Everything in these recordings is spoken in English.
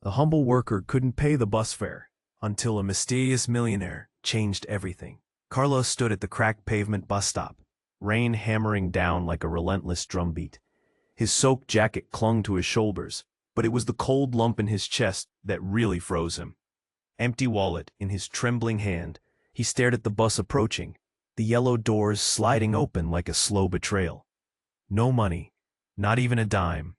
A humble worker couldn't pay the bus fare until a mysterious millionaire changed everything. Carlos stood at the cracked pavement bus stop, rain hammering down like a relentless drumbeat. His soaked jacket clung to his shoulders, but it was the cold lump in his chest that really froze him. Empty wallet in his trembling hand, he stared at the bus approaching, the yellow doors sliding open like a slow betrayal. No money, not even a dime.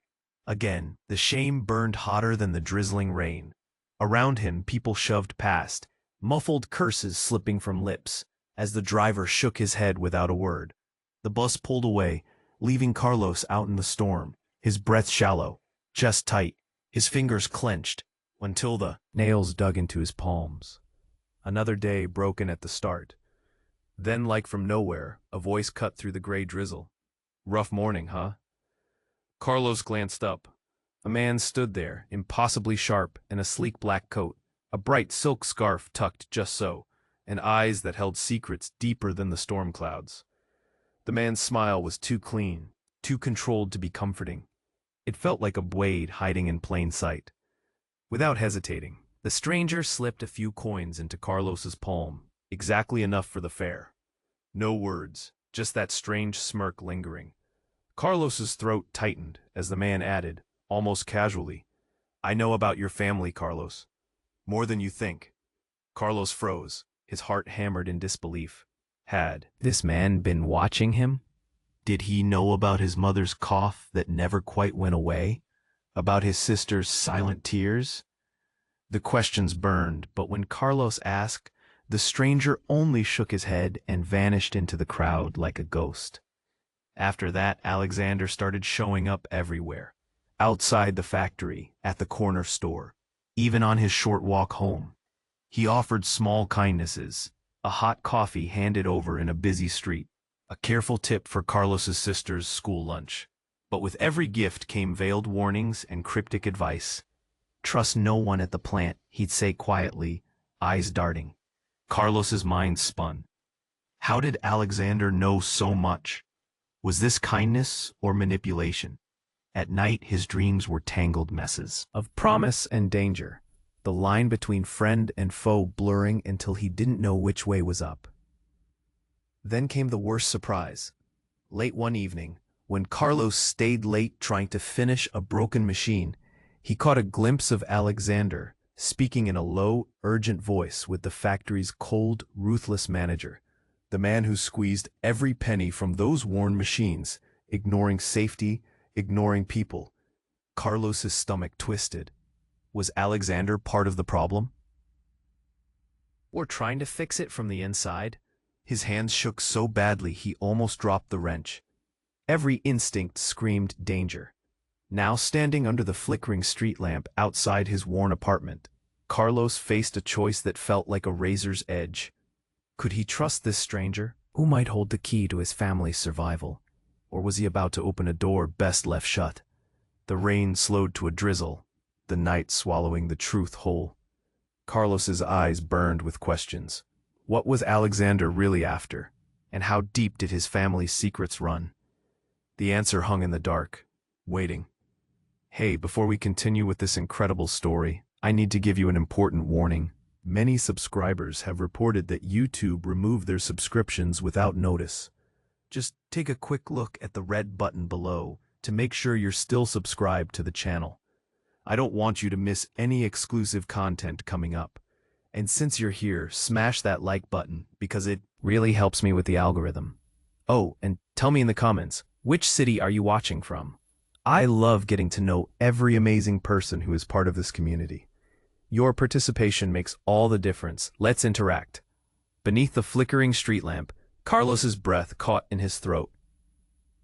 Again, the shame burned hotter than the drizzling rain. Around him, people shoved past, muffled curses slipping from lips, as the driver shook his head without a word. The bus pulled away, leaving Carlos out in the storm, his breath shallow, chest tight, his fingers clenched, until the nails dug into his palms. Another day broken at the start. Then, like from nowhere, a voice cut through the gray drizzle. "Rough morning, huh?" Carlos glanced up. A man stood there, impossibly sharp, in a sleek black coat, a bright silk scarf tucked just so, and eyes that held secrets deeper than the storm clouds. The man's smile was too clean, too controlled to be comforting. It felt like a blade hiding in plain sight. Without hesitating, the stranger slipped a few coins into Carlos's palm, exactly enough for the fare. No words, just that strange smirk lingering. Carlos's throat tightened as the man added, almost casually, "I know about your family, Carlos. More than you think." Carlos froze, his heart hammered in disbelief. Had this man been watching him? Did he know about his mother's cough that never quite went away? About his sister's silent tears? The questions burned, but when Carlos asked, the stranger only shook his head and vanished into the crowd like a ghost. After that, Alexander started showing up everywhere. Outside the factory, at the corner store, even on his short walk home. He offered small kindnesses, a hot coffee handed over in a busy street, a careful tip for Carlos's sister's school lunch. But with every gift came veiled warnings and cryptic advice. "Trust no one at the plant," he'd say quietly, eyes darting. Carlos's mind spun. How did Alexander know so much? Was this kindness or manipulation? At night, his dreams were tangled messes of promise and danger, the line between friend and foe blurring until he didn't know which way was up. Then came the worst surprise. Late one evening, when Carlos stayed late trying to finish a broken machine, he caught a glimpse of Alexander, speaking in a low, urgent voice with the factory's cold, ruthless manager, the man who squeezed every penny from those worn machines, ignoring safety, ignoring people. Carlos's stomach twisted. Was Alexander part of the problem? Or trying to fix it from the inside? His hands shook so badly he almost dropped the wrench. Every instinct screamed danger. Now standing under the flickering street lamp outside his worn apartment, Carlos faced a choice that felt like a razor's edge. Could he trust this stranger, who might hold the key to his family's survival? Or was he about to open a door best left shut? The rain slowed to a drizzle, the night swallowing the truth whole. Carlos's eyes burned with questions. What was Alexander really after? And how deep did his family's secrets run? The answer hung in the dark, waiting. Hey, before we continue with this incredible story, I need to give you an important warning. Many subscribers have reported that YouTube removed their subscriptions without notice. Just take a quick look at the red button below to make sure you're still subscribed to the channel. I don't want you to miss any exclusive content coming up. And since you're here, smash that like button because it really helps me with the algorithm. Oh, and tell me in the comments, which city are you watching from? I love getting to know every amazing person who is part of this community. Your participation makes all the difference. Let's interact. Beneath the flickering street lamp, Carlos's breath caught in his throat.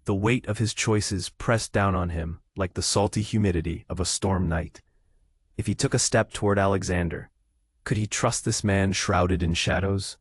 The weight of his choices pressed down on him like the salty humidity of a storm night. If he took a step toward Alexander, could he trust this man shrouded in shadows?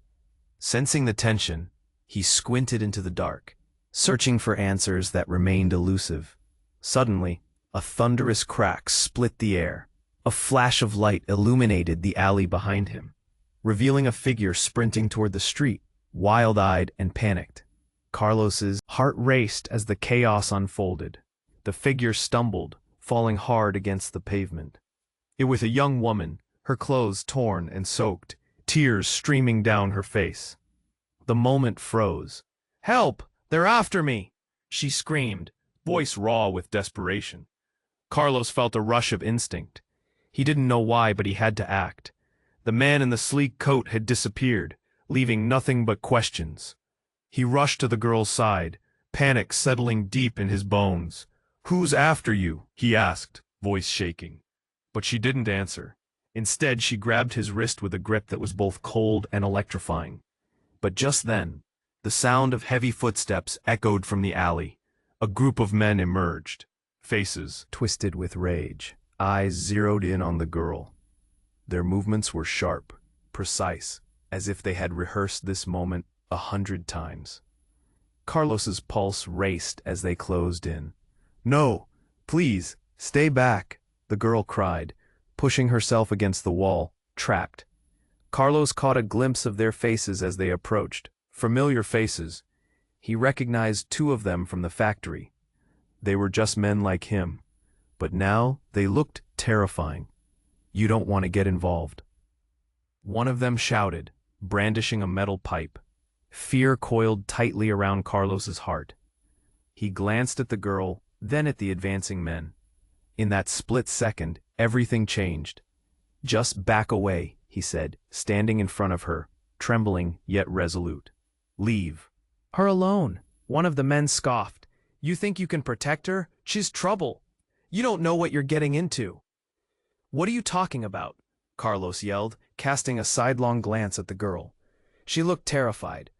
Sensing the tension, he squinted into the dark, searching for answers that remained elusive. Suddenly, a thunderous crack split the air. A flash of light illuminated the alley behind him, revealing a figure sprinting toward the street, wild-eyed and panicked. Carlos's heart raced as the chaos unfolded. The figure stumbled, falling hard against the pavement. It was a young woman, her clothes torn and soaked, tears streaming down her face. The moment froze. "Help! They're after me!" she screamed, voice raw with desperation. Carlos felt a rush of instinct. He didn't know why, but he had to act. The man in the sleek coat had disappeared, leaving nothing but questions. He rushed to the girl's side, panic settling deep in his bones. "Who's after you?" he asked, voice shaking. But she didn't answer. Instead, she grabbed his wrist with a grip that was both cold and electrifying. But just then, the sound of heavy footsteps echoed from the alley. A group of men emerged, faces twisted with rage, eyes zeroed in on the girl. Their movements were sharp, precise, as if they had rehearsed this moment 100 times. Carlos's pulse raced as they closed in. "No, please, stay back," the girl cried, pushing herself against the wall, trapped. Carlos caught a glimpse of their faces as they approached, familiar faces. He recognized 2 of them from the factory. They were just men like him, but now they looked terrifying. "You don't want to get involved." One of them shouted, brandishing a metal pipe. Fear coiled tightly around Carlos's heart. He glanced at the girl, then at the advancing men. In that split second, everything changed. "Just back away," he said, standing in front of her, trembling yet resolute. "Leave her alone," one of the men scoffed. "You think you can protect her? She's trouble. You don't know what you're getting into." "What are you talking about?" Carlos yelled, casting a sidelong glance at the girl. She looked terrified,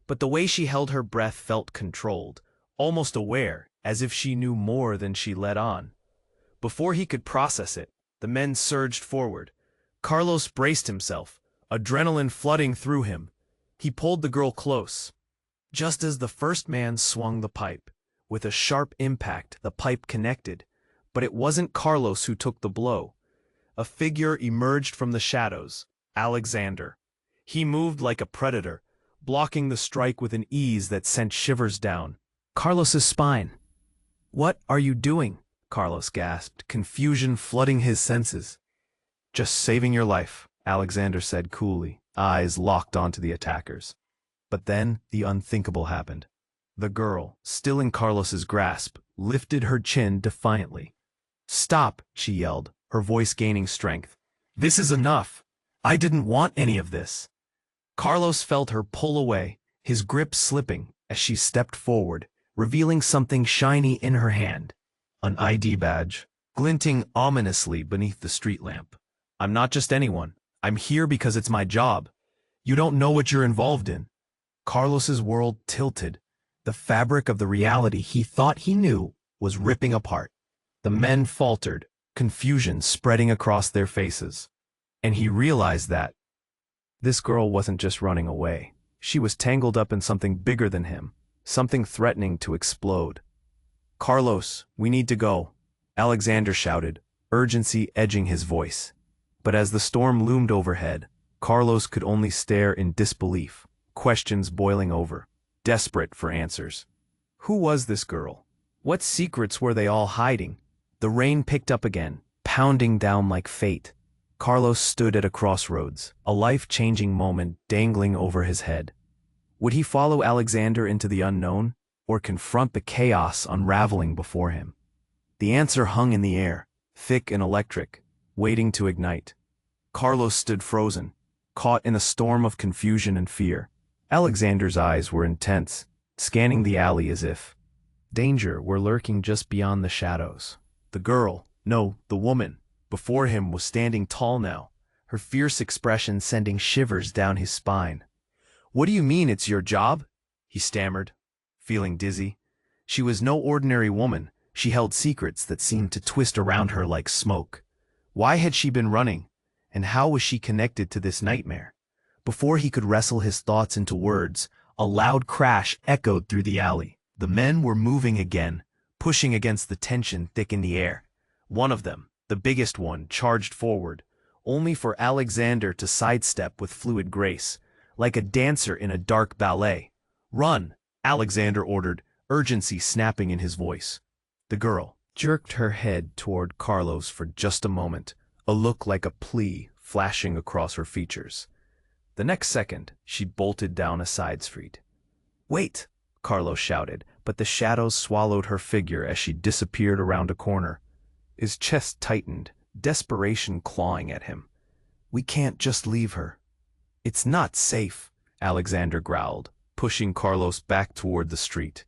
but the way she held her breath felt controlled, almost aware, as if she knew more than she let on. Before he could process it, the men surged forward. Carlos braced himself, adrenaline flooding through him. He pulled the girl close. Just as the first man swung the pipe, with a sharp impact, the pipe connected. But it wasn't Carlos who took the blow. A figure emerged from the shadows, Alexander. He moved like a predator, blocking the strike with an ease that sent shivers down Carlos's spine. "What are you doing?" Carlos gasped, confusion flooding his senses. "Just saving your life," Alexander said coolly, eyes locked onto the attackers. But then the unthinkable happened. The girl, still in Carlos's grasp, lifted her chin defiantly. "Stop," she yelled, her voice gaining strength. "This is enough. I didn't want any of this." Carlos felt her pull away, his grip slipping as she stepped forward, revealing something shiny in her hand. An ID badge, glinting ominously beneath the street lamp. "I'm not just anyone. I'm here because it's my job. You don't know what you're involved in." Carlos's world tilted. The fabric of the reality he thought he knew was ripping apart. The men faltered, confusion spreading across their faces. And he realized that this girl wasn't just running away. She was tangled up in something bigger than him, something threatening to explode. "Carlos, we need to go," Alexander shouted, urgency edging his voice. But as the storm loomed overhead, Carlos could only stare in disbelief, questions boiling over, desperate for answers. Who was this girl? What secrets were they all hiding? The rain picked up again, pounding down like fate. Carlos stood at a crossroads, a life-changing moment dangling over his head. Would he follow Alexander into the unknown, or confront the chaos unraveling before him? The answer hung in the air, thick and electric, waiting to ignite. Carlos stood frozen, caught in a storm of confusion and fear. Alexander's eyes were intense, scanning the alley as if danger were lurking just beyond the shadows. The girl, no, the woman, before him was standing tall now, her fierce expression sending shivers down his spine. "What do you mean it's your job?" he stammered, feeling dizzy. She was no ordinary woman. She held secrets that seemed to twist around her like smoke. Why had she been running? And how was she connected to this nightmare? Before he could wrestle his thoughts into words, a loud crash echoed through the alley. The men were moving again, pushing against the tension thick in the air. One of them, the biggest one, charged forward, only for Alexander to sidestep with fluid grace, like a dancer in a dark ballet. "Run," Alexander ordered, urgency snapping in his voice. The girl jerked her head toward Carlos for just a moment, a look like a plea flashing across her features. The next second, she bolted down a side street. "Wait!" Carlos shouted, but the shadows swallowed her figure as she disappeared around a corner. His chest tightened, desperation clawing at him. "We can't just leave her." "It's not safe," Alexander growled, pushing Carlos back toward the street.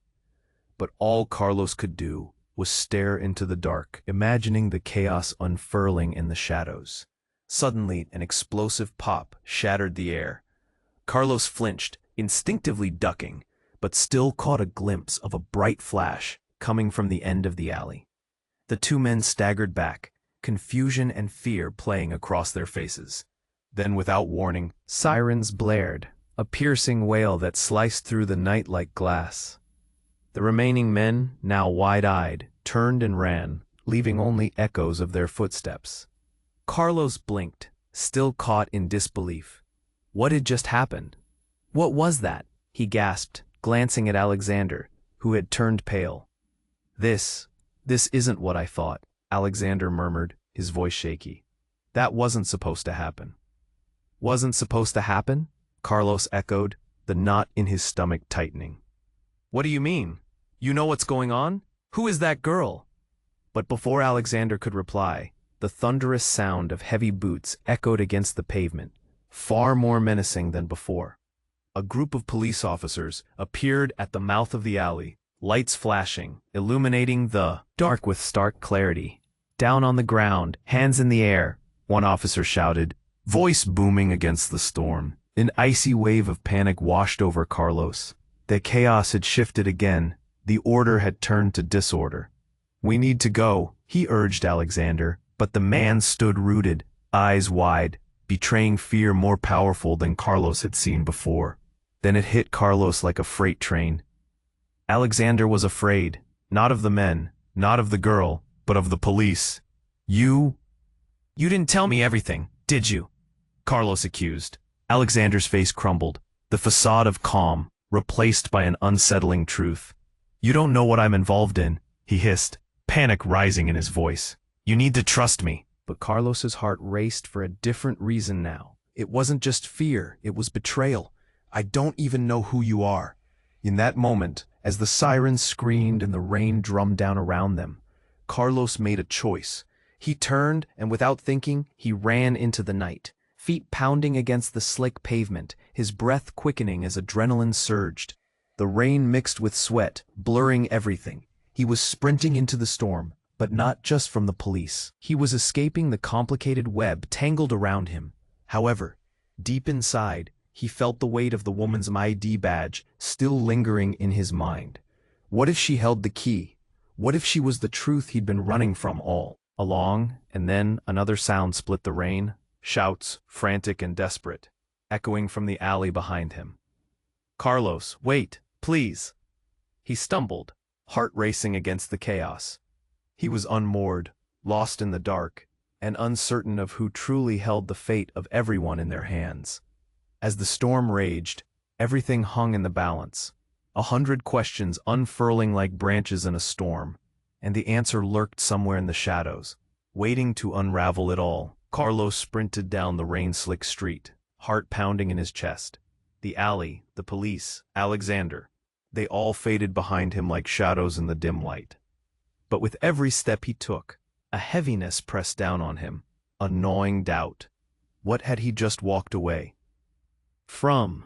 But all Carlos could do was stare into the dark, imagining the chaos unfurling in the shadows. Suddenly, an explosive pop shattered the air. Carlos flinched, instinctively ducking, but still caught a glimpse of a bright flash coming from the end of the alley. The two men staggered back, confusion and fear playing across their faces. Then, without warning, sirens blared, a piercing wail that sliced through the night like glass. The remaining men, now wide-eyed, turned and ran, leaving only echoes of their footsteps. Carlos blinked, still caught in disbelief. What had just happened? "What was that?" he gasped, glancing at Alexander, who had turned pale. This isn't what I thought," Alexander murmured, his voice shaky. "That wasn't supposed to happen." "Wasn't supposed to happen?" Carlos echoed, the knot in his stomach tightening. "What do you mean? You know what's going on? Who is that girl?" But before Alexander could reply, the thunderous sound of heavy boots echoed against the pavement, far more menacing than before. A group of police officers appeared at the mouth of the alley, lights flashing, illuminating the dark with stark clarity. "Down on the ground, hands in the air," one officer shouted, voice booming against the storm. An icy wave of panic washed over Carlos. The chaos had shifted again. The order had turned to disorder. "We need to go," he urged Alexander, but the man stood rooted, eyes wide, betraying fear more powerful than Carlos had seen before. Then it hit Carlos like a freight train. Alexander was afraid, not of the men, not of the girl, but of the police. You didn't tell me everything, did you?" Carlos accused. Alexander's face crumbled, the facade of calm replaced by an unsettling truth. "You don't know what I'm involved in," he hissed, panic rising in his voice. "You need to trust me." But Carlos's heart raced for a different reason now. It wasn't just fear, it was betrayal. "I don't even know who you are." In that moment, as the sirens screamed and the rain drummed down around them, Carlos made a choice. He turned, and without thinking, he ran into the night, feet pounding against the slick pavement, his breath quickening as adrenaline surged. The rain mixed with sweat, blurring everything. He was sprinting into the storm, but not just from the police. He was escaping the complicated web tangled around him. However, deep inside, he felt the weight of the woman's ID badge still lingering in his mind. What if she held the key? What if she was the truth he'd been running from all along? And then another sound split the rain, shouts, frantic and desperate, echoing from the alley behind him. "Carlos, wait, please." He stumbled, heart racing against the chaos. He was unmoored, lost in the dark, and uncertain of who truly held the fate of everyone in their hands. As the storm raged, everything hung in the balance, 100 questions unfurling like branches in a storm, and the answer lurked somewhere in the shadows, waiting to unravel it all. Carlos sprinted down the rain-slick street, heart pounding in his chest. The alley, the police, Alexander, they all faded behind him like shadows in the dim light. But with every step he took, a heaviness pressed down on him, a gnawing doubt. What had he just walked away from?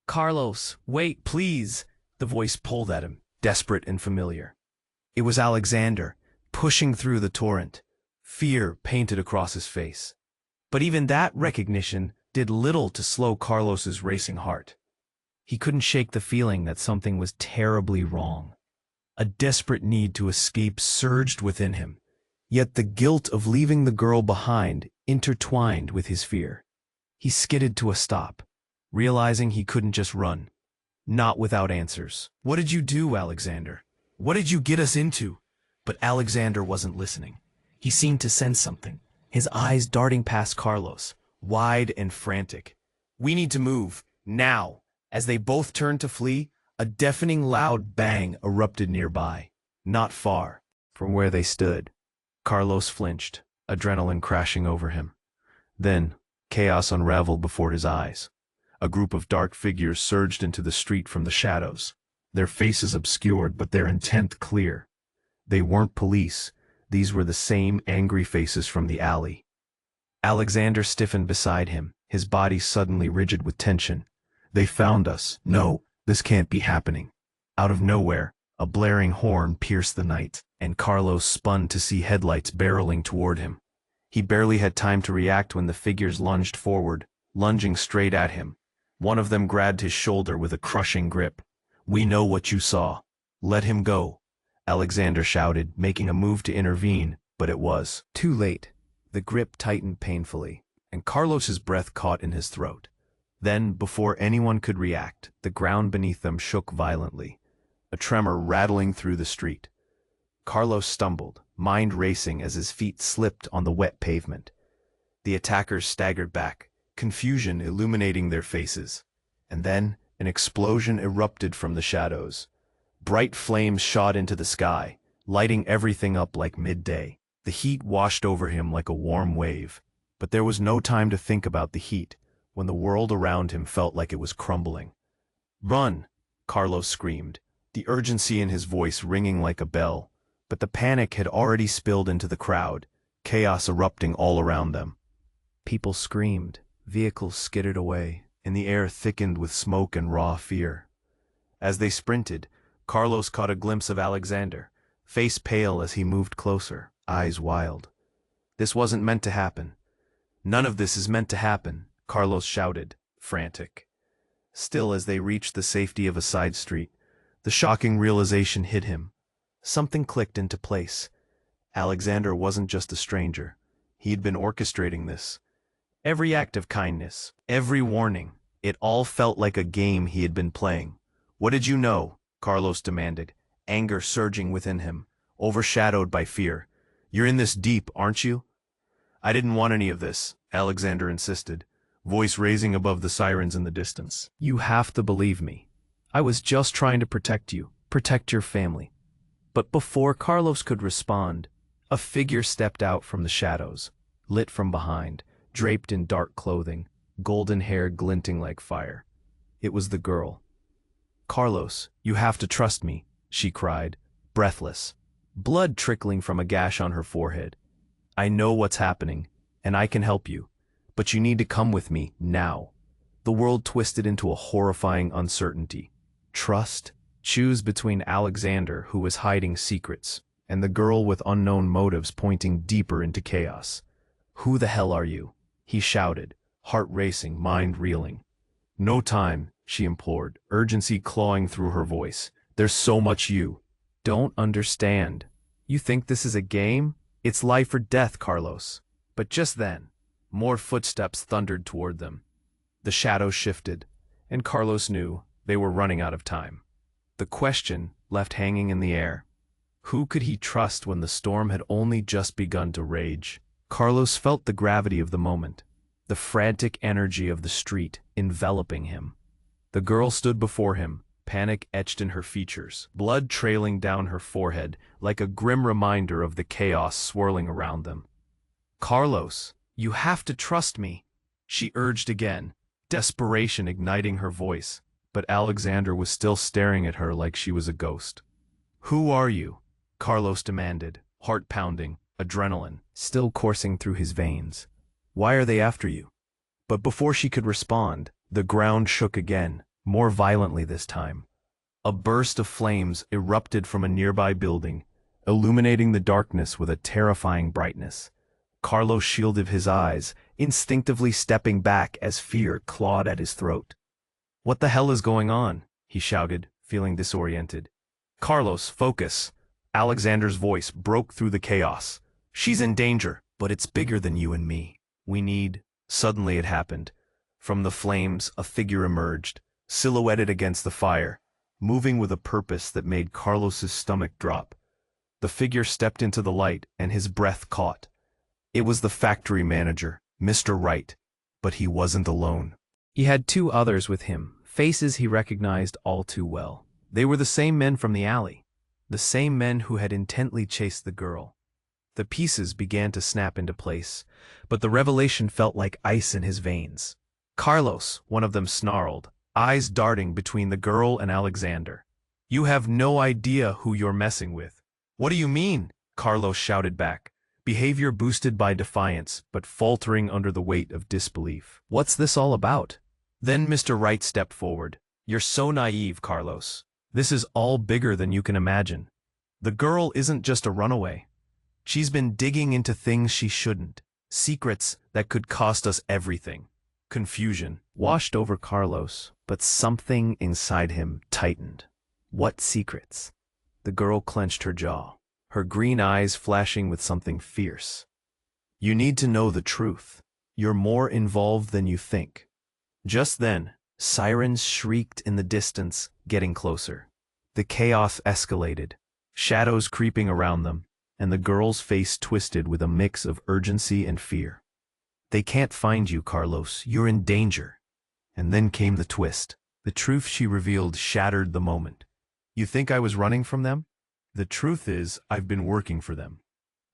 "Carlos, wait, please!" The voice pulled at him, desperate and familiar. It was Alexander, pushing through the torrent. Fear painted across his face. But even that recognition did little to slow Carlos's racing heart. He couldn't shake the feeling that something was terribly wrong. A desperate need to escape surged within him, yet the guilt of leaving the girl behind intertwined with his fear. He skidded to a stop, realizing he couldn't just run. Not without answers. "What did you do, Alexander? What did you get us into?" But Alexander wasn't listening. He seemed to sense something, his eyes darting past Carlos, wide and frantic. "We need to move, now." As they both turned to flee, a deafening loud bang erupted nearby, not far from where they stood. Carlos flinched, adrenaline crashing over him. Then, chaos unraveled before his eyes. A group of dark figures surged into the street from the shadows, their faces obscured but their intent clear. They weren't police, these were the same angry faces from the alley. Alexander stiffened beside him, his body suddenly rigid with tension. They found us. No, this can't be happening. Out of nowhere, a blaring horn pierced the night, and Carlos spun to see headlights barreling toward him. He barely had time to react when the figures lunged forward, lunging straight at him. One of them grabbed his shoulder with a crushing grip. "We know what you saw. Let him go," Alexander shouted, making a move to intervene, but it was too late. The grip tightened painfully, and Carlos's breath caught in his throat. Then, before anyone could react, the ground beneath them shook violently, a tremor rattling through the street. Carlos stumbled, mind racing as his feet slipped on the wet pavement. The attackers staggered back, confusion illuminating their faces. And then, an explosion erupted from the shadows. Bright flames shot into the sky, lighting everything up like midday. The heat washed over him like a warm wave. But there was no time to think about the heat, when the world around him felt like it was crumbling. "Run!" Carlos screamed, the urgency in his voice ringing like a bell. But the panic had already spilled into the crowd, chaos erupting all around them. People screamed, vehicles skidded away, and the air thickened with smoke and raw fear. As they sprinted, Carlos caught a glimpse of Alexander, face pale as he moved closer, eyes wild. This wasn't meant to happen. "None of this is meant to happen," Carlos shouted, frantic. Still, as they reached the safety of a side street, the shocking realization hit him. Something clicked into place. Alexander wasn't just a stranger. He'd been orchestrating this. Every act of kindness, every warning, it all felt like a game he had been playing. "What did you know?" Carlos demanded, anger surging within him, overshadowed by fear. "You're in this deep, aren't you?" "I didn't want any of this," Alexander insisted, voice raising above the sirens in the distance. "You have to believe me. I was just trying to protect you, protect your family." But before Carlos could respond, a figure stepped out from the shadows, lit from behind, draped in dark clothing, golden hair glinting like fire. It was the girl. "Carlos, you have to trust me," she cried, breathless, blood trickling from a gash on her forehead. "I know what's happening, and I can help you, but you need to come with me now." The world twisted into a horrifying uncertainty. Trust? Choose between Alexander, who was hiding secrets, and the girl with unknown motives pointing deeper into chaos. "Who the hell are you?" he shouted, heart racing, mind reeling. "No time," she implored, urgency clawing through her voice. "There's so much you don't understand. You think this is a game? It's life or death, Carlos." But just then, more footsteps thundered toward them. The shadows shifted, and Carlos knew they were running out of time. The question left hanging in the air. Who could he trust when the storm had only just begun to rage? Carlos felt the gravity of the moment, the frantic energy of the street enveloping him. The girl stood before him, panic etched in her features, blood trailing down her forehead like a grim reminder of the chaos swirling around them. "Carlos, you have to trust me," she urged again, desperation igniting her voice. But Alexander was still staring at her like she was a ghost. "Who are you?" Carlos demanded, heart pounding, adrenaline still coursing through his veins. "Why are they after you?" But before she could respond, the ground shook again, more violently this time. A burst of flames erupted from a nearby building, illuminating the darkness with a terrifying brightness. Carlos shielded his eyes, instinctively stepping back as fear clawed at his throat. "What the hell is going on?" he shouted, feeling disoriented. "Carlos, focus." Alexander's voice broke through the chaos. "She's in danger, but it's bigger than you and me. We need—" Suddenly it happened. From the flames, a figure emerged, silhouetted against the fire, moving with a purpose that made Carlos's stomach drop. The figure stepped into the light, and his breath caught. It was the factory manager, Mr. Wright, but he wasn't alone. He had two others with him, faces he recognized all too well. They were the same men from the alley, the same men who had intently chased the girl. The pieces began to snap into place, but the revelation felt like ice in his veins. Carlos, one of them snarled, eyes darting between the girl and Alexander. "You have no idea who you're messing with." "What do you mean?" Carlos shouted back, behavior boosted by defiance but faltering under the weight of disbelief. "What's this all about?" Then Mr. Wright stepped forward. "You're so naive, Carlos. This is all bigger than you can imagine. The girl isn't just a runaway. She's been digging into things she shouldn't. Secrets that could cost us everything." Confusion washed over Carlos, but something inside him tightened. What secrets? The girl clenched her jaw, her green eyes flashing with something fierce. "You need to know the truth. You're more involved than you think." Just then, sirens shrieked in the distance, getting closer. The chaos escalated, shadows creeping around them, and the girl's face twisted with a mix of urgency and fear. "They can't find you, Carlos. You're in danger." And then came the twist. The truth she revealed shattered the moment. "You think I was running from them? The truth is, I've been working for them.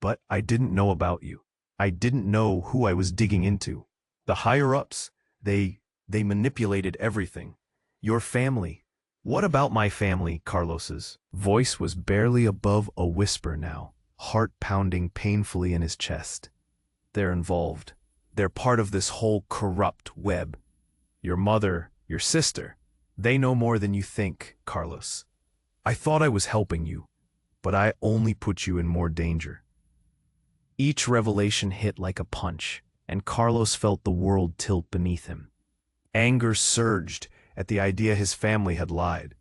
But I didn't know about you. I didn't know who I was digging into. The higher-ups, they manipulated everything. Your family." "What about my family?" Carlos's voice was barely above a whisper now, heart pounding painfully in his chest. "They're involved. They're part of this whole corrupt web. Your mother, your sister, they know more than you think, Carlos. I thought I was helping you, but I only put you in more danger." Each revelation hit like a punch, and Carlos felt the world tilt beneath him. Anger surged at the idea his family had lied.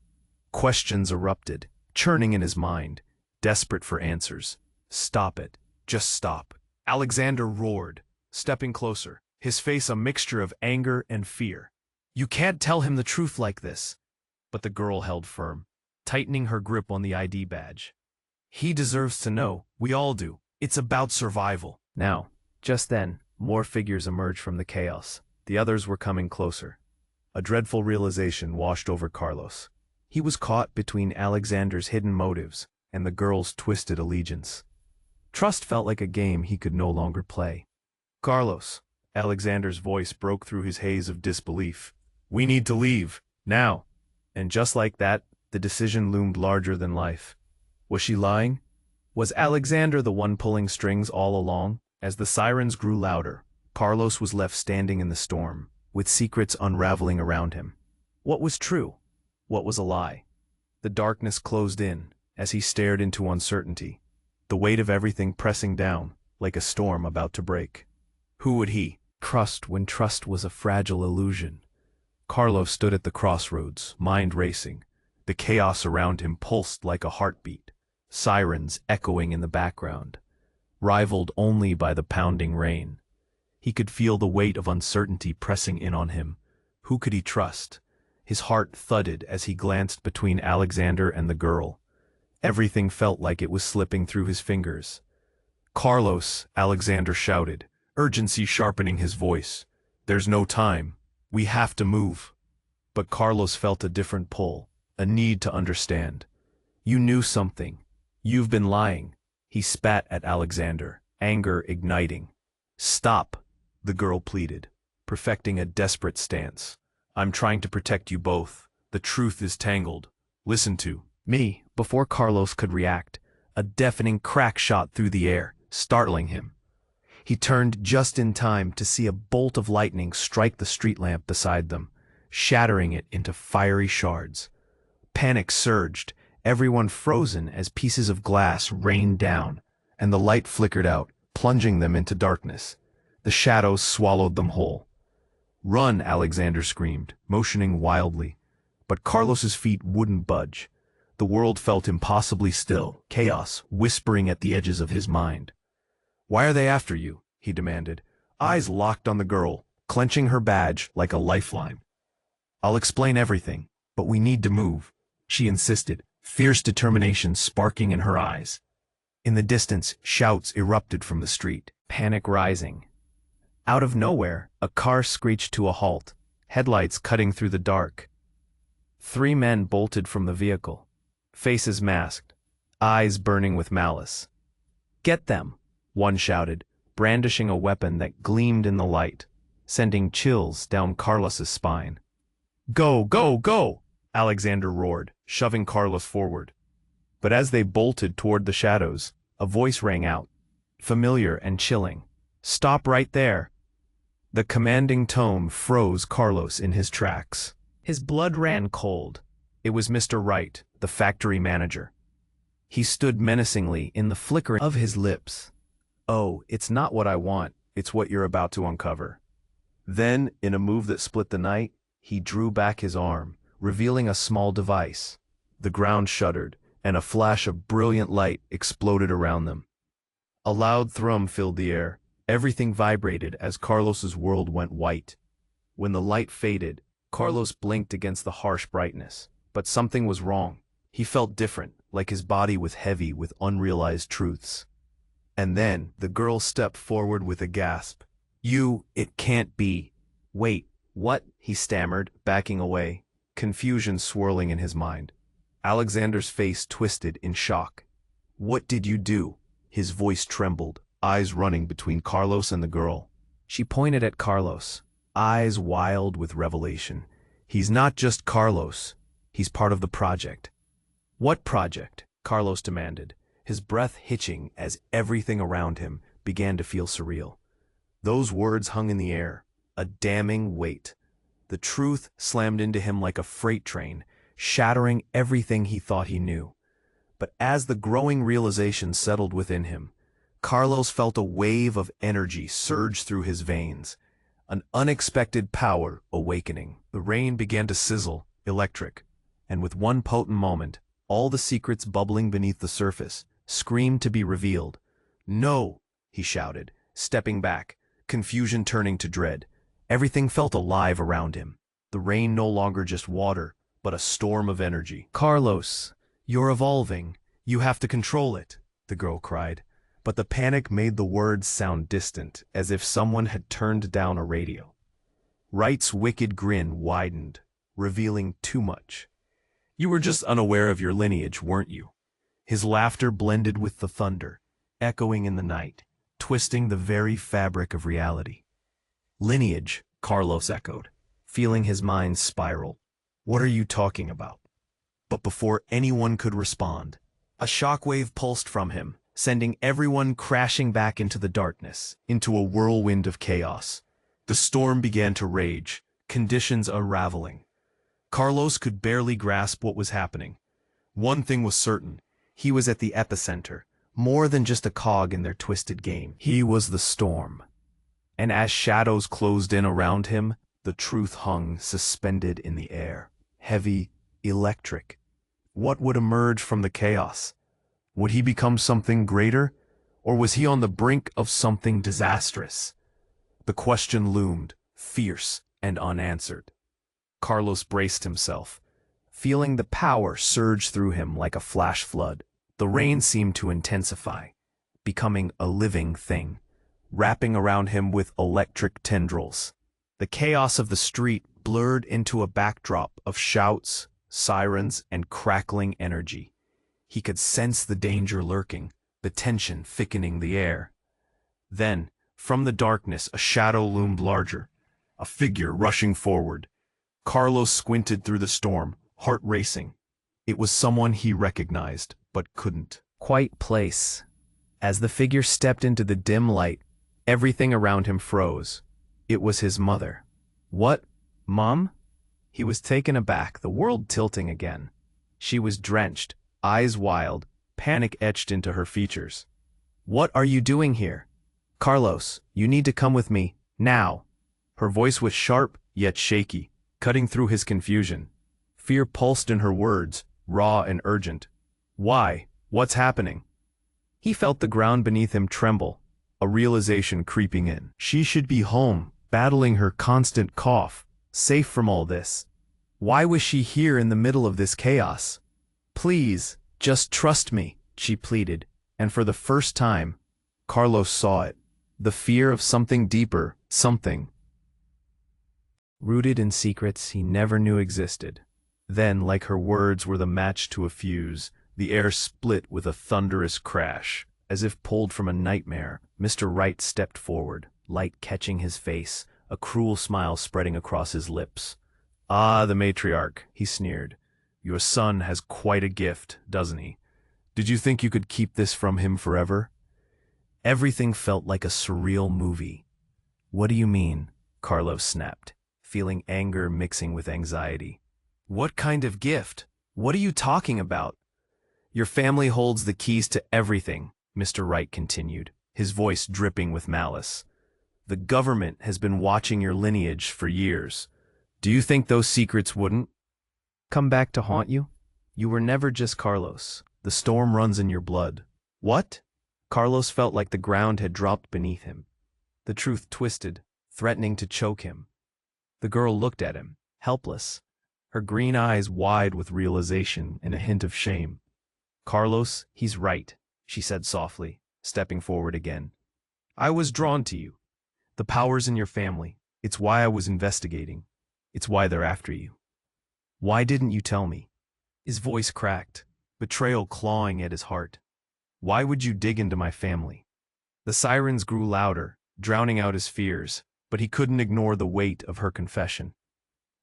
Questions erupted, churning in his mind, desperate for answers. "Stop it. Just stop." Alexander roared, stepping closer, his face a mixture of anger and fear. "You can't tell him the truth like this." But the girl held firm, tightening her grip on the ID badge. "He deserves to know. We all do. It's about survival." Now, just then, more figures emerged from the chaos. The others were coming closer. A dreadful realization washed over Carlos. He was caught between Alexander's hidden motives and the girl's twisted allegiance. Trust felt like a game he could no longer play. "Carlos," Alexander's voice broke through his haze of disbelief. "We need to leave, now." And just like that, the decision loomed larger than life. Was she lying? Was Alexander the one pulling strings all along? As the sirens grew louder, Carlos was left standing in the storm, with secrets unraveling around him. What was true? What was a lie? The darkness closed in as he stared into uncertainty, the weight of everything pressing down like a storm about to break. Who would he trust when trust was a fragile illusion? Carlos stood at the crossroads, mind racing. The chaos around him pulsed like a heartbeat, sirens echoing in the background, rivaled only by the pounding rain. He could feel the weight of uncertainty pressing in on him. Who could he trust? His heart thudded as he glanced between Alexander and the girl. Everything felt like it was slipping through his fingers. "Carlos," Alexander shouted, urgency sharpening his voice. "There's no time. We have to move." But Carlos felt a different pull, a need to understand. "You knew something. You've been lying." He spat at Alexander, anger igniting. "Stop," the girl pleaded, perfecting a desperate stance. "I'm trying to protect you both. The truth is tangled. Listen to me." Before Carlos could react, a deafening crack shot through the air, startling him. He turned just in time to see a bolt of lightning strike the street lamp beside them, shattering it into fiery shards. Panic surged, everyone frozen as pieces of glass rained down, and the light flickered out, plunging them into darkness. The shadows swallowed them whole. "Run!" Alexander screamed, motioning wildly. But Carlos's feet wouldn't budge. The world felt impossibly still, chaos whispering at the edges of his mind. "Why are they after you?" he demanded, eyes locked on the girl, clenching her badge like a lifeline. "I'll explain everything, but we need to move," she insisted, fierce determination sparking in her eyes. In the distance, shouts erupted from the street, panic rising. Out of nowhere, a car screeched to a halt, headlights cutting through the dark. 3 men bolted from the vehicle, faces masked, eyes burning with malice. "Get them!" one shouted, brandishing a weapon that gleamed in the light, sending chills down Carlos's spine. "Go, go, go!" Alexander roared, shoving Carlos forward. But as they bolted toward the shadows, a voice rang out, familiar and chilling. "Stop right there!" The commanding tone froze Carlos in his tracks. His blood ran cold. It was Mr. Wright, the factory manager. He stood menacingly in the flicker of his lips. "Oh, it's not what I want, it's what you're about to uncover." Then, in a move that split the night, he drew back his arm, revealing a small device. The ground shuddered, and a flash of brilliant light exploded around them. A loud thrum filled the air. Everything vibrated as Carlos's world went white. When the light faded, Carlos blinked against the harsh brightness. But something was wrong. He felt different, like his body was heavy with unrealized truths. And then, the girl stepped forward with a gasp. It can't be." "Wait, what?" he stammered, backing away, confusion swirling in his mind. Alexander's face twisted in shock. "What did you do?" His voice trembled, eyes running between Carlos and the girl. She pointed at Carlos, eyes wild with revelation. "He's not just Carlos. He's part of the project." "What project?" Carlos demanded, his breath hitching as everything around him began to feel surreal. Those words hung in the air, a damning weight. The truth slammed into him like a freight train, shattering everything he thought he knew. But as the growing realization settled within him, Carlos felt a wave of energy surge through his veins, an unexpected power awakening. The rain began to sizzle, electric, and with one potent moment, all the secrets bubbling beneath the surface screamed to be revealed. "No!" he shouted, stepping back, confusion turning to dread. Everything felt alive around him. The rain no longer just water, but a storm of energy. "Carlos, you're evolving. You have to control it," the girl cried. But the panic made the words sound distant, as if someone had turned down a radio. Wright's wicked grin widened, revealing too much. "You were just unaware of your lineage, weren't you?" His laughter blended with the thunder, echoing in the night, twisting the very fabric of reality. "Lineage," Carlos echoed, feeling his mind spiral. "What are you talking about?" But before anyone could respond, a shockwave pulsed from him, sending everyone crashing back into the darkness, into a whirlwind of chaos. The storm began to rage, conditions unraveling. Carlos could barely grasp what was happening. One thing was certain, he was at the epicenter, more than just a cog in their twisted game. He was the storm. And as shadows closed in around him, the truth hung suspended in the air, heavy, electric. What would emerge from the chaos? Would he become something greater, or was he on the brink of something disastrous? The question loomed, fierce and unanswered. Carlos braced himself, feeling the power surge through him like a flash flood. The rain seemed to intensify, becoming a living thing, wrapping around him with electric tendrils. The chaos of the street blurred into a backdrop of shouts, sirens, and crackling energy. He could sense the danger lurking, the tension thickening the air. Then, from the darkness, a shadow loomed larger, a figure rushing forward. Carlos squinted through the storm, heart racing. It was someone he recognized, but couldn't quite place. As the figure stepped into the dim light, everything around him froze. It was his mother. "What? Mom?" He was taken aback, the world tilting again. She was drenched, eyes wild, panic etched into her features. "What are you doing here? Carlos, you need to come with me, now." Her voice was sharp, yet shaky, cutting through his confusion. Fear pulsed in her words, raw and urgent. "Why? What's happening?" He felt the ground beneath him tremble, a realization creeping in. She should be home, battling her constant cough, safe from all this. Why was she here in the middle of this chaos? "Please, just trust me," she pleaded, and for the first time, Carlos saw it. The fear of something deeper, something rooted in secrets he never knew existed. Then, like her words were the match to a fuse, the air split with a thunderous crash, as if pulled from a nightmare. Mr. Wright stepped forward, light catching his face, a cruel smile spreading across his lips. "Ah, the matriarch," he sneered. "Your son has quite a gift, doesn't he? Did you think you could keep this from him forever?" Everything felt like a surreal movie. "What do you mean?" Carlos snapped, feeling anger mixing with anxiety. "What kind of gift? What are you talking about?" "Your family holds the keys to everything," Mr. Wright continued, his voice dripping with malice. "The government has been watching your lineage for years. Do you think those secrets wouldn't come back to haunt you? You were never just Carlos. The storm runs in your blood." "What?" Carlos felt like the ground had dropped beneath him. The truth twisted, threatening to choke him. The girl looked at him, helpless, her green eyes wide with realization and a hint of shame. "Carlos, he's right," she said softly, stepping forward again. "I was drawn to you. The power's in your family. It's why I was investigating. It's why they're after you. Why didn't you tell me?" His voice cracked, betrayal clawing at his heart. "Why would you dig into my family?" The sirens grew louder, drowning out his fears, but he couldn't ignore the weight of her confession.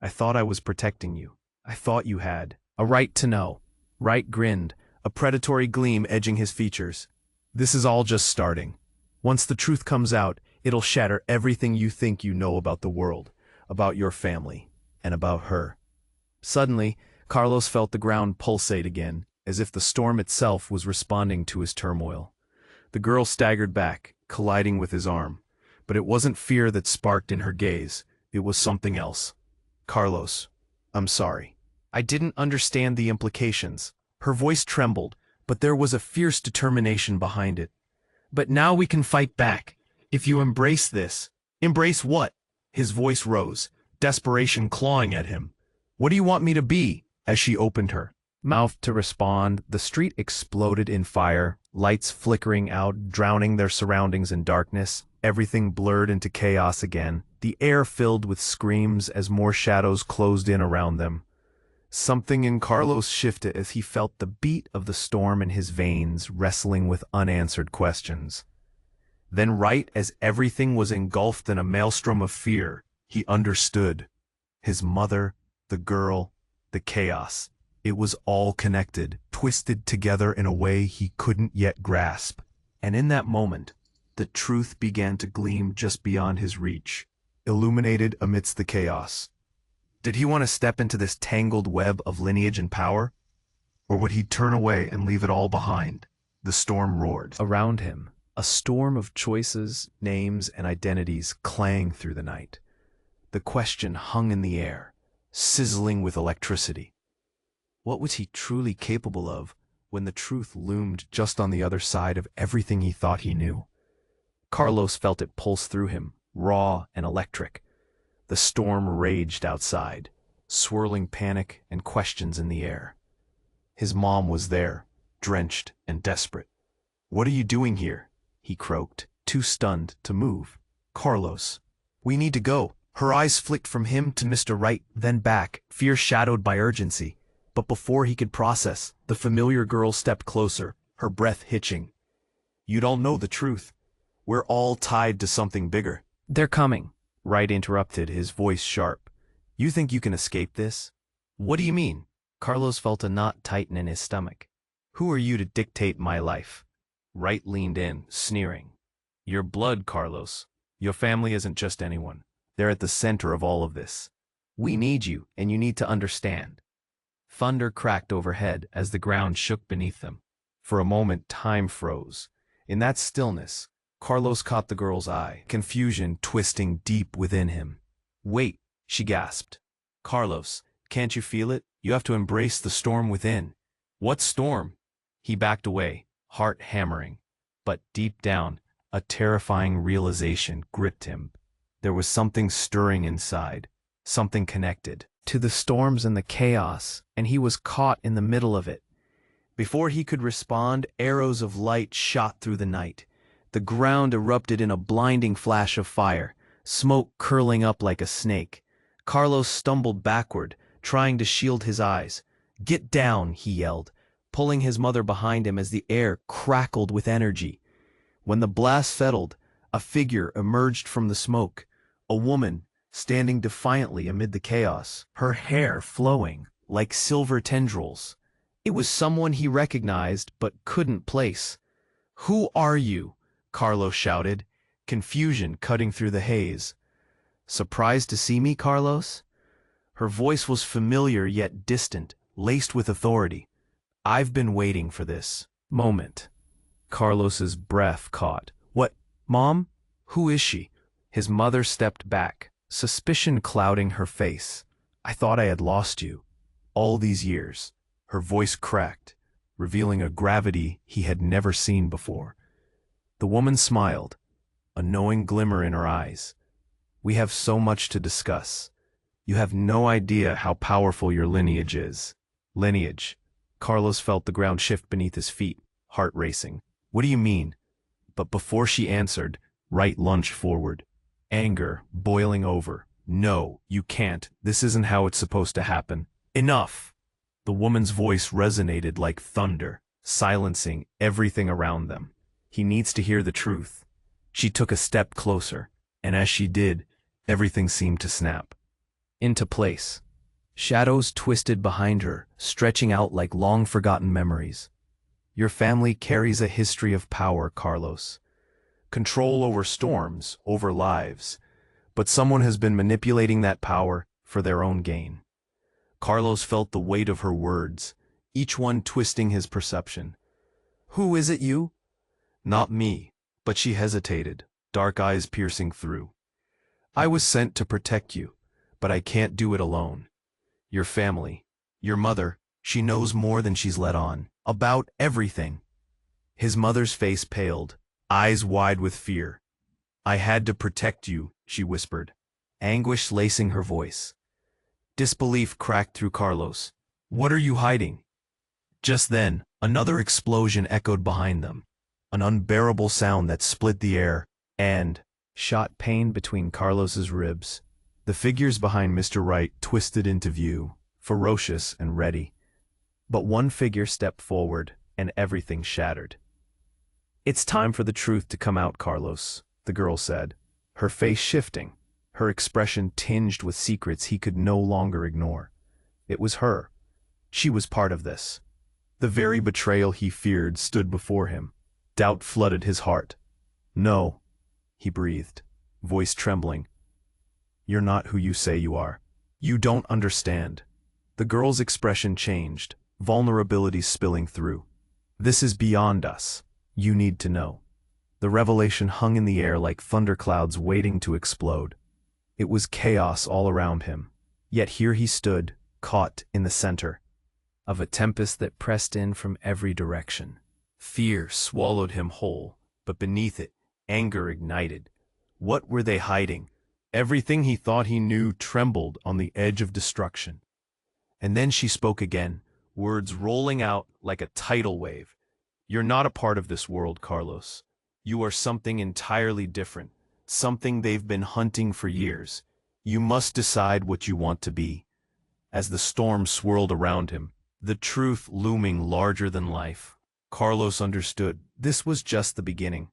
"I thought I was protecting you. I thought you had a right to know." Wright grinned, a predatory gleam edging his features. "This is all just starting. Once the truth comes out, it'll shatter everything you think you know about the world, about your family, and about her." Suddenly, Carlos felt the ground pulsate again, as if the storm itself was responding to his turmoil. The girl staggered back, colliding with his arm. But it wasn't fear that sparked in her gaze, it was something else. "Carlos, I'm sorry. I didn't understand the implications." Her voice trembled, but there was a fierce determination behind it. "But now we can fight back. If you embrace this." "Embrace what?" His voice rose, desperation clawing at him. "What do you want me to be?" As she opened her mouth to respond, the street exploded in fire, lights flickering out, drowning their surroundings in darkness. Everything blurred into chaos again, the air filled with screams as more shadows closed in around them. Something in Carlos shifted as he felt the beat of the storm in his veins, wrestling with unanswered questions. Then, right as everything was engulfed in a maelstrom of fear, he understood. His mother, the girl, the chaos. It was all connected, twisted together in a way he couldn't yet grasp. And in that moment, the truth began to gleam just beyond his reach, illuminated amidst the chaos. Did he want to step into this tangled web of lineage and power? Or would he turn away and leave it all behind? The storm roared around him, a storm of choices, names, and identities clang through the night. The question hung in the air, sizzling with electricity. What was he truly capable of when the truth loomed just on the other side of everything he thought he knew? Carlos felt it pulse through him, raw and electric. The storm raged outside, swirling panic and questions in the air. His mom was there, drenched and desperate. "What are you doing here?" he croaked, too stunned to move. "Carlos, we need to go." Her eyes flicked from him to Mr. Wright, then back, fear shadowed by urgency. But before he could process, the familiar girl stepped closer, her breath hitching. "You don't know the truth. We're all tied to something bigger." "They're coming," Wright interrupted, his voice sharp. "You think you can escape this?" "What do you mean?" Carlos felt a knot tighten in his stomach. "Who are you to dictate my life?" Wright leaned in, sneering. "Your blood, Carlos. Your family isn't just anyone. They're at the center of all of this. We need you, and you need to understand." Thunder cracked overhead as the ground shook beneath them. For a moment, time froze. In that stillness, Carlos caught the girl's eye, confusion twisting deep within him. "Wait," she gasped. "Carlos, can't you feel it? You have to embrace the storm within." "What storm?" He backed away, heart hammering. But deep down, a terrifying realization gripped him. There was something stirring inside, something connected to the storms and the chaos, and he was caught in the middle of it. Before he could respond, arrows of light shot through the night. The ground erupted in a blinding flash of fire, smoke curling up like a snake. Carlos stumbled backward, trying to shield his eyes. "Get down," he yelled, pulling his mother behind him as the air crackled with energy. When the blast settled, a figure emerged from the smoke, a woman standing defiantly amid the chaos, her hair flowing like silver tendrils. It was someone he recognized but couldn't place. "Who are you?" Carlos shouted, confusion cutting through the haze. "Surprised to see me, Carlos?" Her voice was familiar yet distant, laced with authority. "I've been waiting for this moment." Carlos's breath caught. "What, Mom? Who is she?" His mother stepped back, suspicion clouding her face. "I thought I had lost you. All these years." Her voice cracked, revealing a gravity he had never seen before. The woman smiled, a knowing glimmer in her eyes. "We have so much to discuss. You have no idea how powerful your lineage is." Lineage. Carlos felt the ground shift beneath his feet, heart racing. "What do you mean?" But before she answered, Wright lunged forward, anger boiling over. "No, you can't. This isn't how it's supposed to happen." "Enough!" The woman's voice resonated like thunder, silencing everything around them. "He needs to hear the truth." She took a step closer, and as she did, everything seemed to snap into place. Shadows twisted behind her, stretching out like long-forgotten memories. "Your family carries a history of power, Carlos. Control over storms, over lives. But someone has been manipulating that power for their own gain." Carlos felt the weight of her words, each one twisting his perception. "Who is it you?" "Not me." But she hesitated, dark eyes piercing through. "I was sent to protect you, but I can't do it alone. Your family, your mother, she knows more than she's let on. About everything." His mother's face paled, eyes wide with fear. "I had to protect you," she whispered, anguish lacing her voice. Disbelief cracked through Carlos. "What are you hiding?" Just then, another explosion echoed behind them, an unbearable sound that split the air and shot pain between Carlos's ribs. The figures behind Mr. Wright twisted into view, ferocious and ready. But one figure stepped forward, and everything shattered. "It's time for the truth to come out, Carlos," the girl said, her face shifting, her expression tinged with secrets he could no longer ignore. It was her. She was part of this. The very betrayal he feared stood before him. Doubt flooded his heart. "No," he breathed, voice trembling. "You're not who you say you are. You don't understand." The girl's expression changed, vulnerability spilling through. "This is beyond us. You need to know." The revelation hung in the air like thunderclouds waiting to explode. It was chaos all around him, yet here he stood, caught in the center of a tempest that pressed in from every direction. Fear swallowed him whole, but beneath it, anger ignited. What were they hiding? Everything he thought he knew trembled on the edge of destruction. And then she spoke again, words rolling out like a tidal wave. "You're not a part of this world, Carlos. You are something entirely different, something they've been hunting for years. You must decide what you want to be." As the storm swirled around him, the truth looming larger than life, Carlos understood this was just the beginning.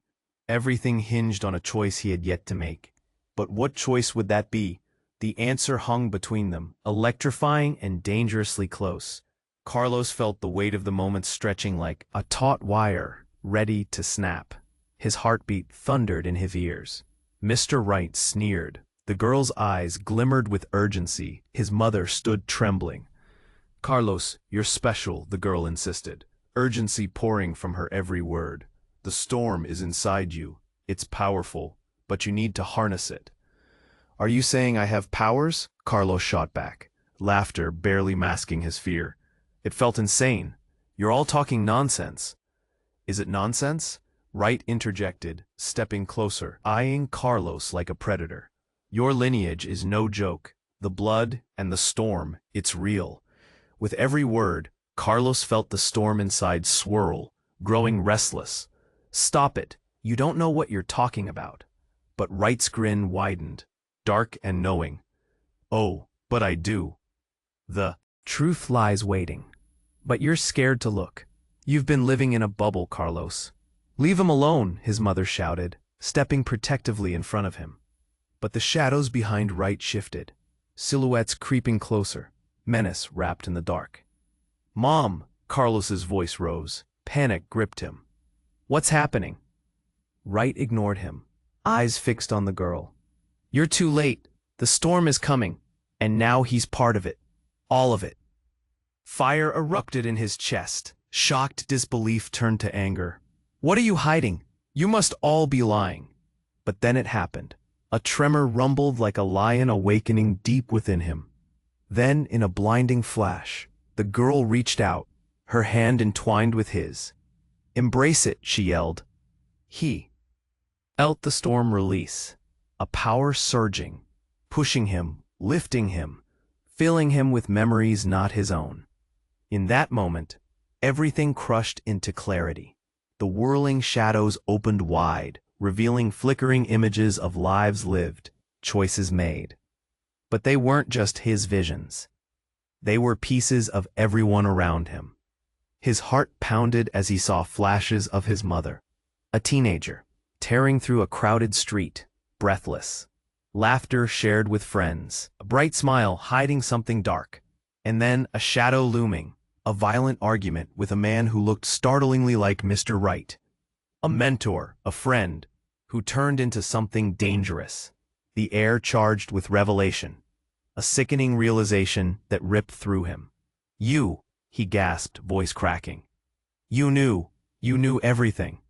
Everything hinged on a choice he had yet to make. But what choice would that be? The answer hung between them, electrifying and dangerously close. Carlos felt the weight of the moment stretching like a taut wire, ready to snap. His heartbeat thundered in his ears. Mr. Wright sneered. The girl's eyes glimmered with urgency. His mother stood trembling. "Carlos, you're special," the girl insisted, urgency pouring from her every word. "The storm is inside you. It's powerful, but you need to harness it." "Are you saying I have powers?" Carlos shot back, laughter barely masking his fear. It felt insane. "You're all talking nonsense." "Is it nonsense?" Wright interjected, stepping closer, eyeing Carlos like a predator. "Your lineage is no joke. The blood and the storm, it's real." With every word, Carlos felt the storm inside swirl, growing restless. "Stop it. You don't know what you're talking about." But Wright's grin widened, dark and knowing. "Oh, but I do. The truth lies waiting. But you're scared to look. You've been living in a bubble, Carlos. "Leave him alone," his mother shouted, stepping protectively in front of him. But the shadows behind Wright shifted, silhouettes creeping closer, menace wrapped in the dark. "Mom!" Carlos's voice rose. Panic gripped him. "What's happening?" Wright ignored him, eyes fixed on the girl. "You're too late. The storm is coming, and now he's part of it. All of it." Fire erupted in his chest. Shocked disbelief turned to anger. "What are you hiding? You must all be lying." But then it happened. A tremor rumbled like a lion awakening deep within him. Then, in a blinding flash, the girl reached out, her hand entwined with his. "Embrace it," she yelled. He felt the storm release, a power surging, pushing him, lifting him, filling him with memories not his own. In that moment, everything crushed into clarity. The whirling shadows opened wide, revealing flickering images of lives lived, choices made. But they weren't just his visions. They were pieces of everyone around him. His heart pounded as he saw flashes of his mother, a teenager, tearing through a crowded street, breathless. Laughter shared with friends, a bright smile hiding something dark, and then a shadow looming, a violent argument with a man who looked startlingly like Mr. Wright. A mentor, a friend, who turned into something dangerous. The air charged with revelation, a sickening realization that ripped through him. "You," he gasped, voice cracking. You knew everything."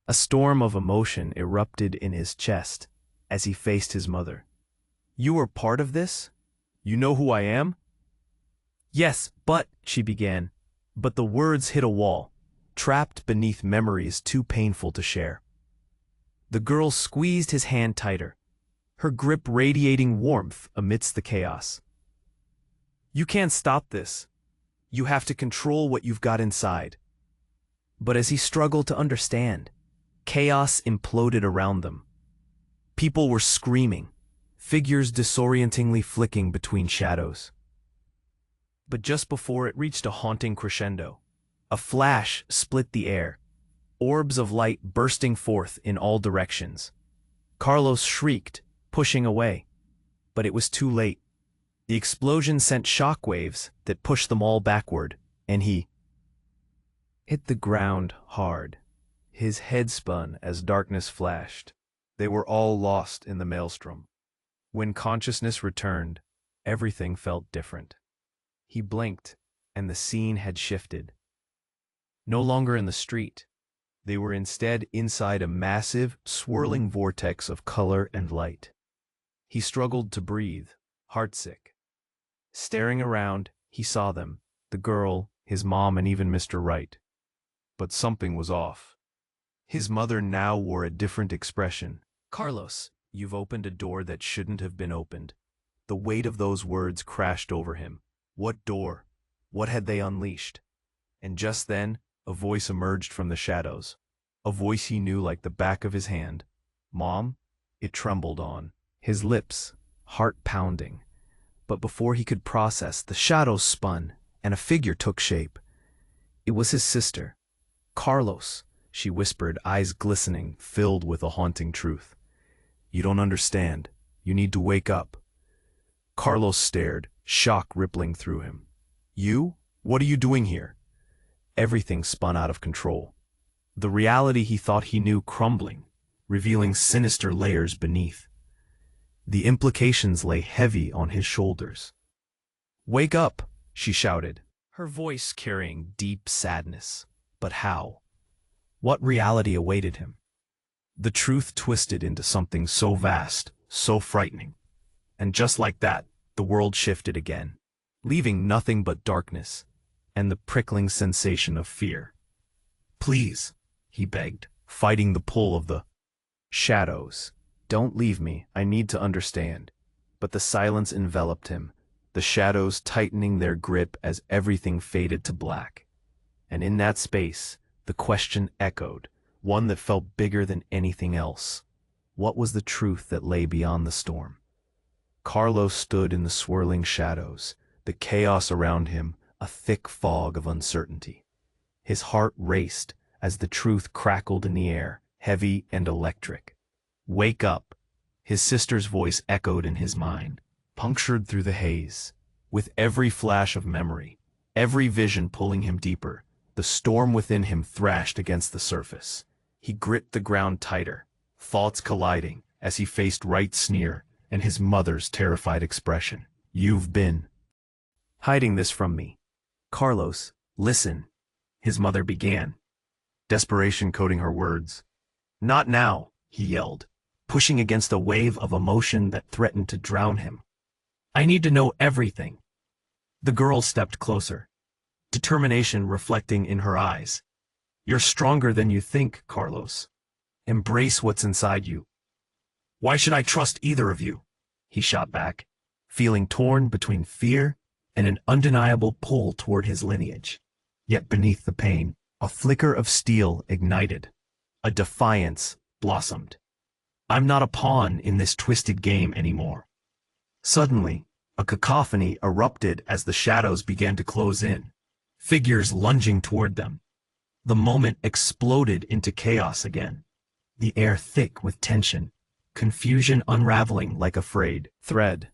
A storm of emotion erupted in his chest as he faced his mother. "You were part of this? You know who I am?" "Yes, but," she began, but the words hit a wall, trapped beneath memories too painful to share. The girl squeezed his hand tighter, her grip radiating warmth amidst the chaos. "You can't stop this. You have to control what you've got inside." But as he struggled to understand, chaos imploded around them. People were screaming, figures disorientingly flicking between shadows. But just before it reached a haunting crescendo, a flash split the air, orbs of light bursting forth in all directions. Carlos shrieked, pushing away, but it was too late. The explosion sent shockwaves that pushed them all backward, and he hit the ground hard. His head spun as darkness flashed. They were all lost in the maelstrom. When consciousness returned, everything felt different. He blinked, and the scene had shifted. No longer in the street, they were instead inside a massive, swirling vortex of color and light. He struggled to breathe, heartsick. Staring around, he saw them, the girl, his mom, and even Mr. Wright. But something was off. His mother now wore a different expression. "Carlos, you've opened a door that shouldn't have been opened." The weight of those words crashed over him. What door? What had they unleashed? And just then, a voice emerged from the shadows. A voice he knew like the back of his hand. "Mom?" It trembled on, his lips, heart pounding. But before he could process, the shadows spun, and a figure took shape. It was his sister. "Carlos," she whispered, eyes glistening, filled with a haunting truth. "You don't understand. You need to wake up." Carlos stared, shock rippling through him. "You? What are you doing here?" Everything spun out of control. The reality he thought he knew crumbling, revealing sinister layers beneath. The implications lay heavy on his shoulders. "Wake up!" she shouted, her voice carrying deep sadness. But how? What reality awaited him? The truth twisted into something so vast, so frightening. And just like that, the world shifted again, leaving nothing but darkness and the prickling sensation of fear. "Please," he begged, fighting the pull of the shadows. "Don't leave me, I need to understand." But the silence enveloped him, the shadows tightening their grip as everything faded to black. And in that space, the question echoed, one that felt bigger than anything else. What was the truth that lay beyond the storm? Carlos stood in the swirling shadows, the chaos around him a thick fog of uncertainty. His heart raced as the truth crackled in the air, heavy and electric. "Wake up," his sister's voice echoed in his mind, punctured through the haze. With every flash of memory, every vision pulling him deeper, the storm within him thrashed against the surface. He gripped the ground tighter, thoughts colliding as he faced Wright's sneer and his mother's terrified expression. "You've been hiding this from me." "Carlos, listen," his mother began, desperation coating her words. "Not now," he yelled, pushing against a wave of emotion that threatened to drown him. "I need to know everything." The girl stepped closer, determination reflecting in her eyes. "You're stronger than you think, Carlos. Embrace what's inside you." "Why should I trust either of you?" he shot back, feeling torn between fear and an undeniable pull toward his lineage. Yet beneath the pain, a flicker of steel ignited. A defiance blossomed. "I'm not a pawn in this twisted game anymore." Suddenly, a cacophony erupted as the shadows began to close in, figures lunging toward them. The moment exploded into chaos again, the air thick with tension, confusion unraveling like a frayed thread.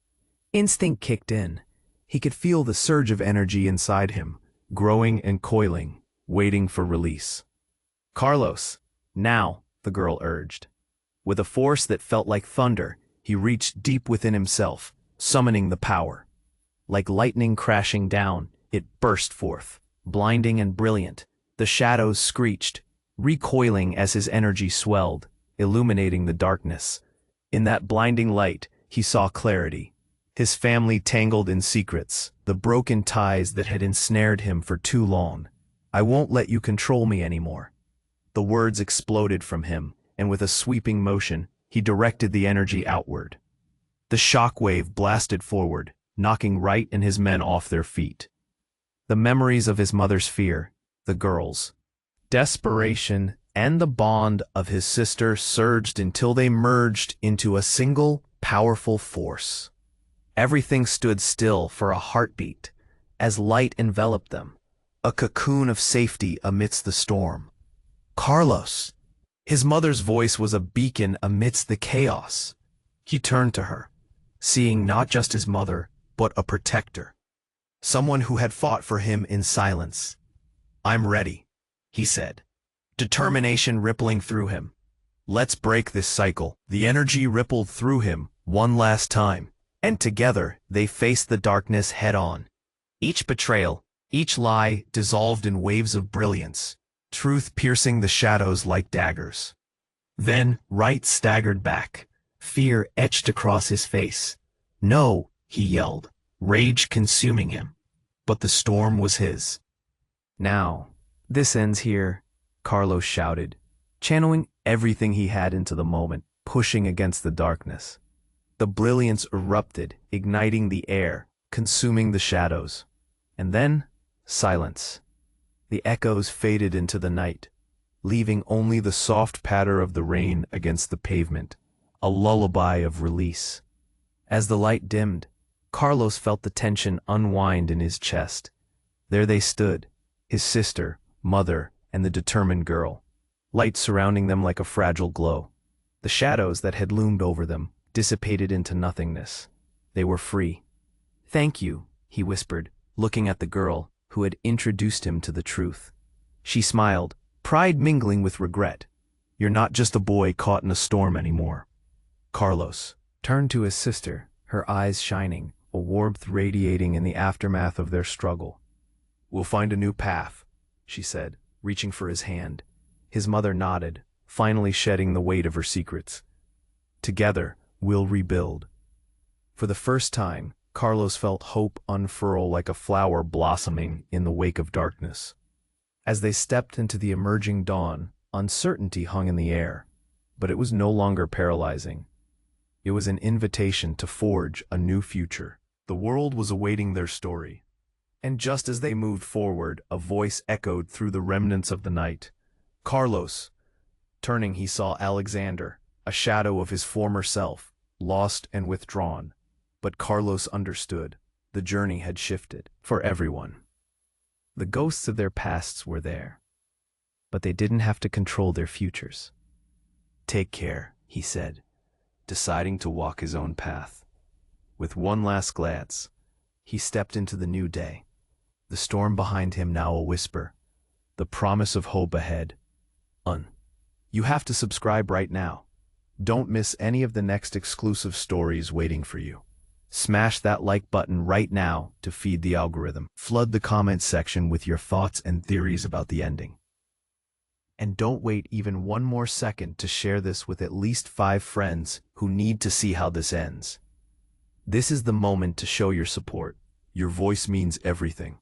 Instinct kicked in. He could feel the surge of energy inside him, growing and coiling, waiting for release. "Carlos, now," the girl urged. With a force that felt like thunder, he reached deep within himself, summoning the power. Like lightning crashing down, it burst forth, blinding and brilliant. The shadows screeched, recoiling as his energy swelled, illuminating the darkness. In that blinding light, he saw clarity. His family tangled in secrets, the broken ties that had ensnared him for too long. "I won't let you control me anymore." The words exploded from him, and with a sweeping motion, he directed the energy outward. The shock wave blasted forward, knocking Wright and his men off their feet. The memories of his mother's fear, the girl's desperation, and the bond of his sister surged until they merged into a single, powerful force. Everything stood still for a heartbeat, as light enveloped them, a cocoon of safety amidst the storm. "Carlos!" His mother's voice was a beacon amidst the chaos. He turned to her, seeing not just his mother, but a protector. Someone who had fought for him in silence. "I'm ready," he said, determination rippling through him. "Let's break this cycle." The energy rippled through him one last time, and together they faced the darkness head-on. Each betrayal, each lie dissolved in waves of brilliance, truth piercing the shadows like daggers. Then Wright staggered back, fear etched across his face. "No," he yelled, rage consuming him. But the storm was his. "Now, this ends here," Carlos shouted, channeling everything he had into the moment, pushing against the darkness. The brilliance erupted, igniting the air, consuming the shadows. And then, silence. The echoes faded into the night, leaving only the soft patter of the rain against the pavement, a lullaby of release. As the light dimmed, Carlos felt the tension unwind in his chest. There they stood, his sister, mother, and the determined girl, light surrounding them like a fragile glow. The shadows that had loomed over them dissipated into nothingness. They were free. "Thank you," he whispered, looking at the girl who had introduced him to the truth. She smiled, pride mingling with regret. "You're not just a boy caught in a storm anymore." Carlos turned to his sister, her eyes shining, a warmth radiating in the aftermath of their struggle. "We'll find a new path," she said, reaching for his hand. His mother nodded, finally shedding the weight of her secrets. "Together, we'll rebuild." For the first time, Carlos felt hope unfurl like a flower blossoming in the wake of darkness. As they stepped into the emerging dawn, uncertainty hung in the air, but it was no longer paralyzing. It was an invitation to forge a new future. The world was awaiting their story. And just as they moved forward, a voice echoed through the remnants of the night. "Carlos!" Turning, he saw Alexander, a shadow of his former self, lost and withdrawn. But Carlos understood. The journey had shifted for everyone. The ghosts of their pasts were there. but they didn't have to control their futures. "Take care," he said, deciding to walk his own path. With one last glance, he stepped into the new day. The storm behind him now a whisper, the promise of hope ahead. You have to subscribe right now. Don't miss any of the next exclusive stories waiting for you. Smash that like button right now to feed the algorithm. Flood the comments section with your thoughts and theories about the ending. And don't wait even one more second to share this with at least 5 friends who need to see how this ends. This is the moment to show your support. Your voice means everything.